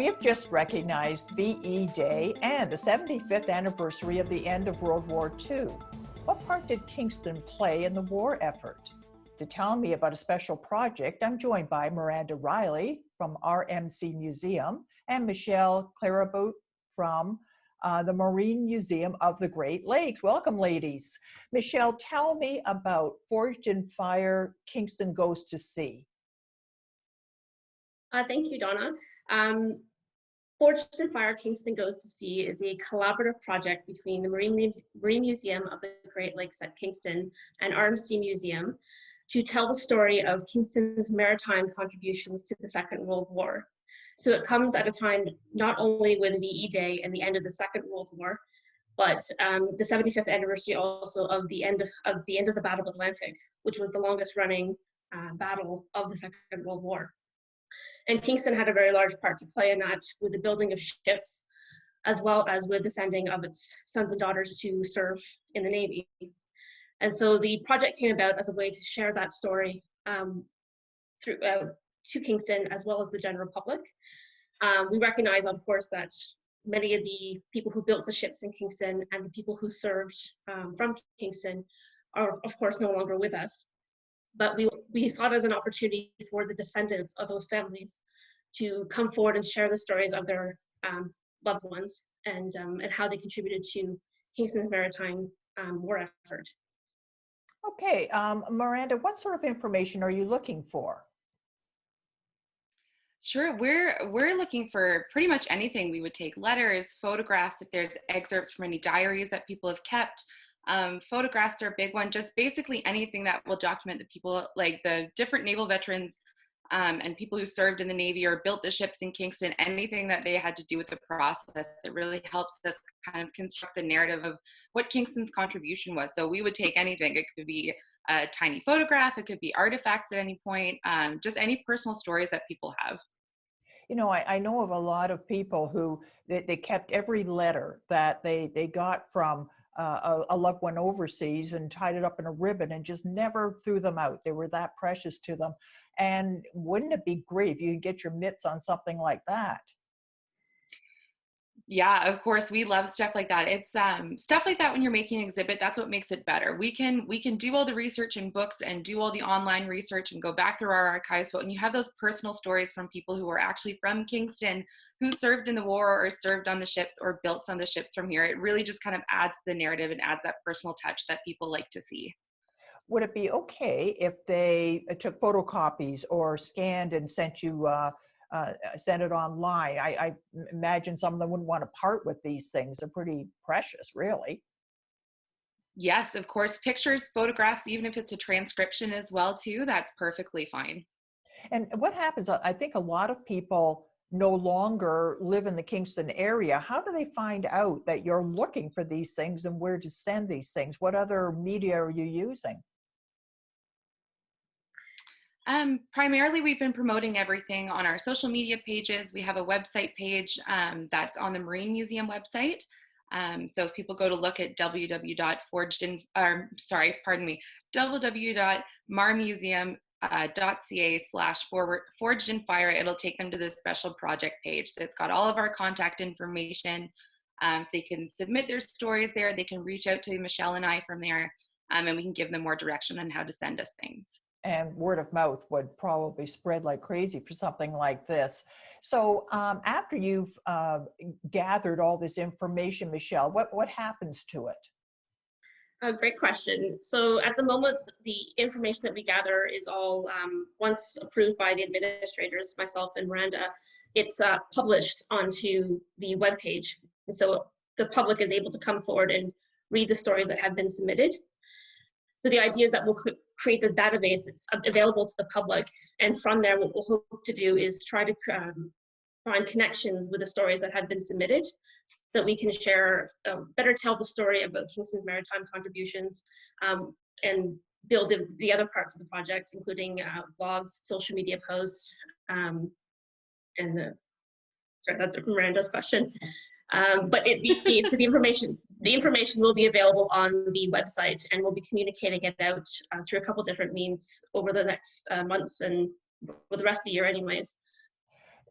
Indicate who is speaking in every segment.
Speaker 1: We have just recognized VE Day and the 75th anniversary of the end of World War II. What part did Kingston play in the war effort? To tell me about a special project, I'm joined by Miranda Riley from RMC Museum and Michelle Clairabout from the Marine Museum of the Great Lakes. Welcome, ladies. Michelle, tell me about Forged in Fire, Kingston Goes to Sea.
Speaker 2: Thank you, Donna. Forged in Fire, Kingston Goes to Sea is a collaborative project between the Marine Museum of the Great Lakes at Kingston and RMC Museum to tell the story of Kingston's maritime contributions to the Second World War. So it comes at a time not only with VE Day and the end of the Second World War, but the 75th anniversary also of the end of the Battle of Atlantic, which was the longest running battle of the Second World War. And Kingston had a very large part to play in that, with the building of ships, as well as with the sending of its sons and daughters to serve in the Navy. And so the project came about as a way to share that story to Kingston, as well as the general public. We recognize, of course, that many of the people who built the ships in Kingston and the people who served from Kingston are, of course, no longer with us. But we saw it as an opportunity for the descendants of those families to come forward and share the stories of their loved ones and how they contributed to Kingston's maritime war effort.
Speaker 1: Okay, Miranda, what sort of information are you looking for?
Speaker 3: Sure, we're looking for pretty much anything. We would take letters, photographs, if there's excerpts from any diaries that people have kept. Photographs are a big one, just basically anything that will document the people, like the different naval veterans and people who served in the Navy or built the ships in Kingston, anything that they had to do with the process. It really helps us kind of construct the narrative of what Kingston's contribution was. So we would take anything. It could be a tiny photograph, it could be artifacts at any point, just any personal stories that people have.
Speaker 1: You know, I know of a lot of people who they kept every letter that they got from a loved one overseas and tied it up in a ribbon and just never threw them out. They were that precious to them. And wouldn't it be great if you could get your mitts on something like that?
Speaker 3: Yeah, of course, we love stuff like that. It's stuff like that when you're making an exhibit, that's what makes it better. We can do all the research in books and do all the online research and go back through our archives, but when you have those personal stories from people who are actually from Kingston, who served in the war or served on the ships or built on the ships from here, it really just kind of adds to the narrative and adds that personal touch that people like to see.
Speaker 1: Would it be okay if they took photocopies or scanned and sent you send it online? I imagine some of them wouldn't want to part with these things. They're pretty precious, really.
Speaker 3: Yes, of course, pictures, photographs, even if it's a transcription as well too, that's perfectly fine.
Speaker 1: And what happens, I think a lot of people no longer live in the Kingston area. How do they find out that you're looking for these things and where to send these things? What other media are you using?
Speaker 3: Primarily, we've been promoting everything on our social media pages. We have a website page that's on the Marine Museum website. So if people go to look at www.marmuseum.ca/forged-in-fire, it'll take them to this special project page that's got all of our contact information. So they can submit their stories there. They can reach out to Michelle and I from there, and we can give them more direction on how to send us things.
Speaker 1: And word of mouth would probably spread like crazy for something like this. So after you've gathered all this information, Michelle, what happens to it?
Speaker 2: Great question. So at the moment, the information that we gather is all, once approved by the administrators, myself and Miranda, it's published onto the webpage. And so the public is able to come forward and read the stories that have been submitted. So the idea is that we'll create this database that's available to the public. And from there, what we'll hope to do is try to find connections with the stories that have been submitted so that we can share, better tell the story about Kingston's maritime contributions and build the other parts of the project, including blogs, social media posts, and sorry, that's Miranda's question. But the information will be available on the website, and we'll be communicating it out through a couple different means over the next months and for the rest of the year anyways.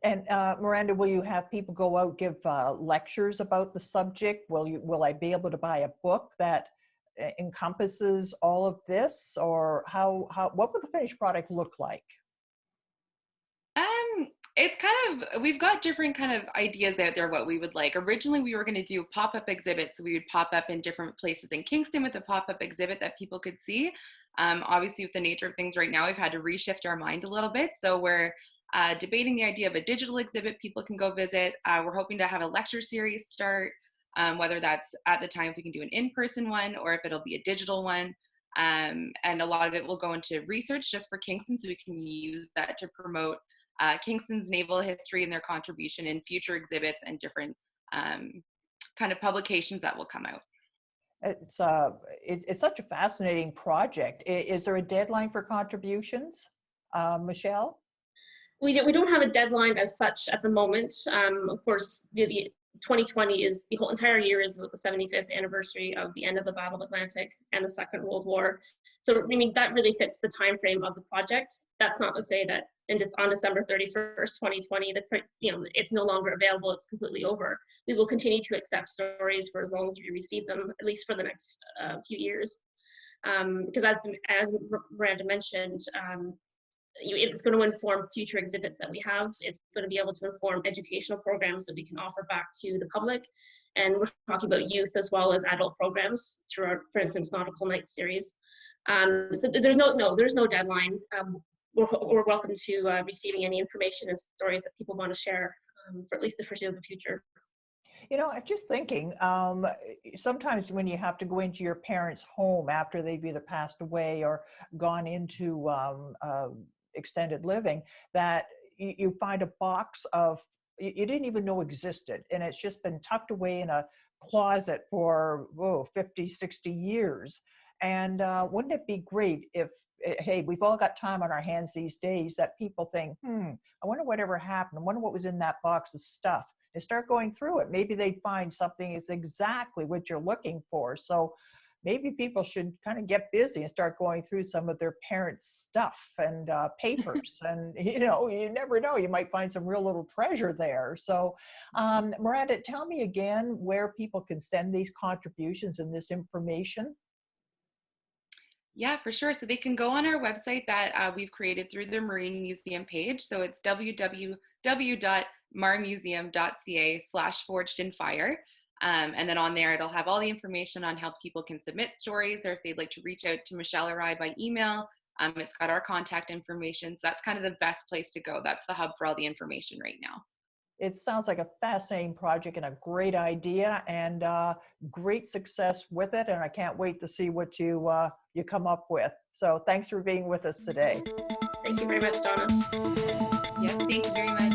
Speaker 1: And Miranda, will you have people go out give lectures about the subject? Will I be able to buy a book that encompasses all of this, or what would the finished product look like?
Speaker 3: It's kind of, we've got different kind of ideas out there what we would like. Originally, we were going to do pop-up exhibits. So we would pop up in different places in Kingston with a pop-up exhibit that people could see. Obviously, with the nature of things right now, we've had to reshift our mind a little bit. So we're debating the idea of a digital exhibit people can go visit. We're hoping to have a lecture series start, whether that's at the time if we can do an in-person one or if it'll be a digital one. And a lot of it will go into research just for Kingston, so we can use that to promote Kingston's naval history and their contribution in future exhibits and different kind of publications that will come out.
Speaker 1: It's such a fascinating project. Is there a deadline for contributions, Michelle?
Speaker 2: We don't have a deadline as such at the moment. Of course, the 2020 is the whole entire year is the 75th anniversary of the end of the Battle of Atlantic and the Second World War. So I mean that really fits the time frame of the project. That's not to say that on December 31st, 2020, it's no longer available. It's completely over. We will continue to accept stories for as long as we receive them, at least for the next few years. Because as Miranda mentioned, it's going to inform future exhibits that we have. It's going to be able to inform educational programs that we can offer back to the public. And we're talking about youth as well as adult programs through our, for instance, Nautical Night series. So there's no deadline. We're welcome to receiving any information and stories that people want to share for at least the foreseeable future.
Speaker 1: You know, I'm just thinking, sometimes when you have to go into your parents' home after they've either passed away or gone into extended living, that you find a box of you didn't even know existed, and it's just been tucked away in a closet for 50, 60 years. And wouldn't it be great if, hey, we've all got time on our hands these days, that people think, I wonder whatever happened. I wonder what was in that box of stuff, and start going through it. Maybe they find something is exactly what you're looking for. So maybe people should kind of get busy and start going through some of their parents' stuff and papers. And, you know, you never know, you might find some real little treasure there. So Miranda, tell me again where people can send these contributions and this information.
Speaker 3: Yeah, for sure. So they can go on our website that we've created through the Marine Museum page. So it's www.marmuseum.ca/forgedinfire. And then on there, it'll have all the information on how people can submit stories, or if they'd like to reach out to Michelle or I by email. It's got our contact information. So that's kind of the best place to go. That's the hub for all the information right now.
Speaker 1: It sounds like a fascinating project and a great idea, and great success with it. And I can't wait to see what you come up with. So thanks for being with us today.
Speaker 2: Thank you very much, Donna.
Speaker 3: Yes, thank you very much.